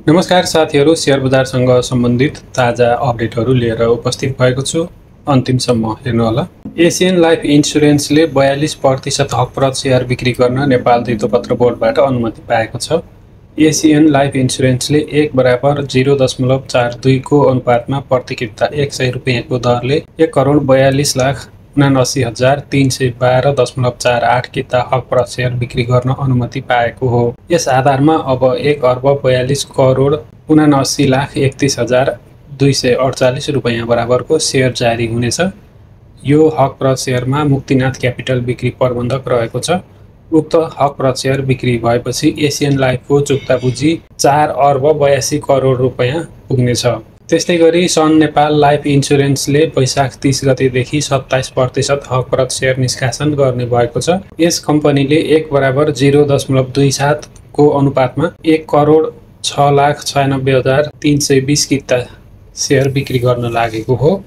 नमस्कार साथीहरू, शेयर बजारसँग सम्बन्धित ताजा अपडेटहरू लिएर उपस्थित भएको छु। अन्तिमसम्म हेर्नुहोला। एसियन लाइफ इन्सुरेन्सले 42% हकप्रत शेयर बिक्री गर्न नेपाल धितोपत्र बोर्डबाट अनुमति पाएको छ। एसियन लाइफ इन्सुरेन्सले 1/0.42 को अनुपातमा प्रति किता 100 रुपियाँको दरले 1,42,79,312.48 किता हकप्रत शेयर बिक्री गर्न अनुमति पाएको हो। यस आधारमा अब 1,42,79,31,248 रुपियाँ बराबरको शेयर जारी हुनेछ। यो हकप्रत शेयरमा मुक्तिनाथ क्यापिटल बिक्री प्रबन्धक रहेको छ। उक्त हकप्रत शेयर बिक्री भएपछि एसियन लाइफको चुक्ता पुँजी 4,82 करोड रुपियाँ पुग्नेछ। त्यस्तै गरी सन नेपाल लाइफ इन्सुरेन्सले वैशाख 30 गतेदेखि 27% हकप्रत शेयर निष्कासन गर्ने भएको छ। यस कम्पनीले 1/0.27 को अनुपातमा 1,06,96,320 किता शेयर बिक्री गर्न लागेको हो।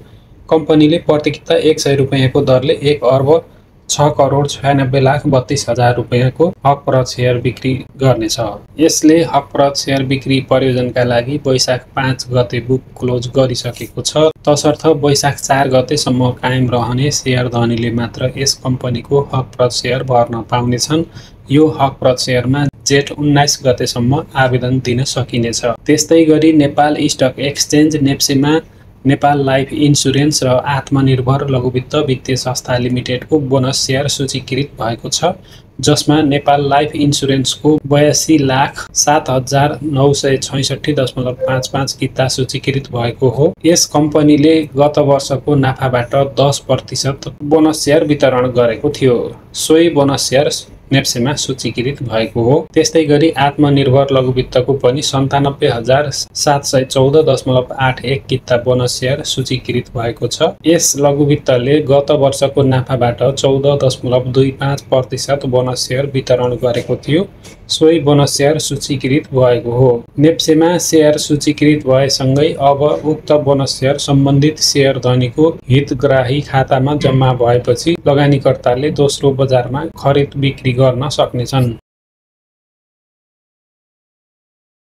कम्पनीले प्रति किता 100 रुपियाँको दरले 1,06,96,32,000 रुपियाँको हकप्रत शेयर बिक्री गर्नेछ। यसले हकप्रत शेयर बिक्री प्रयोजनका लागि वैशाख 5 गते बुक क्लोज गरिसकेको छ। तसर्थ वैशाख 4 गतेसम्म कायम रहने शेयर धनीले मात्र यस कम्पनीको हकप्रत शेयर भर्न पाउनेछन्। यो हकप्रत शेयरमा जेठ 19 गतेसम्म आवेदन दिन सकिनेछ। त्यस्तै गरी नेपाल स्टक एक्सचेन्ज नेप्सेमा नेपाल लाइफ इन्सुरेन्स र आत्मनिर्भर लघुवित्त वित्तीय संस्था लिमिटेडको बोनस शेयर सूचीकृत भएको छ, जसमा नेपाल लाइफ इन्सुरेन्सको 82,07,966.55 किता सूचीकृत भएको हो। यस कम्पनीले गत वर्षको नाफाबाट 10% बोनस शेयर वितरण गरेको थियो। सोही बोनस शेयर नेप्सेमा सूचीकृत भएको हो। त्यस्तै गरी आत्मनिर्भर लघुवित्तको पनि 97,714.81 किता बोनस शेयर सूचीकृत भएको छ। यस लघुवित्तले गत वर्षको नाफाबाट 14.25% बोनस शेयर वितरण गरेको थियो। सोही बोनस शेयर सूचीकृत भएको हो। नेप्सेमा शेयर सूचीकृत भएसँगै अब उक्त बोनस शेयर सम्बन्धित शेयर धनीको हितग्राही खातामा जम्मा भएपछि लगानीकर्ताले दोस्रो बजारमा खरिद बिक्री गर्न सक्नेछन्।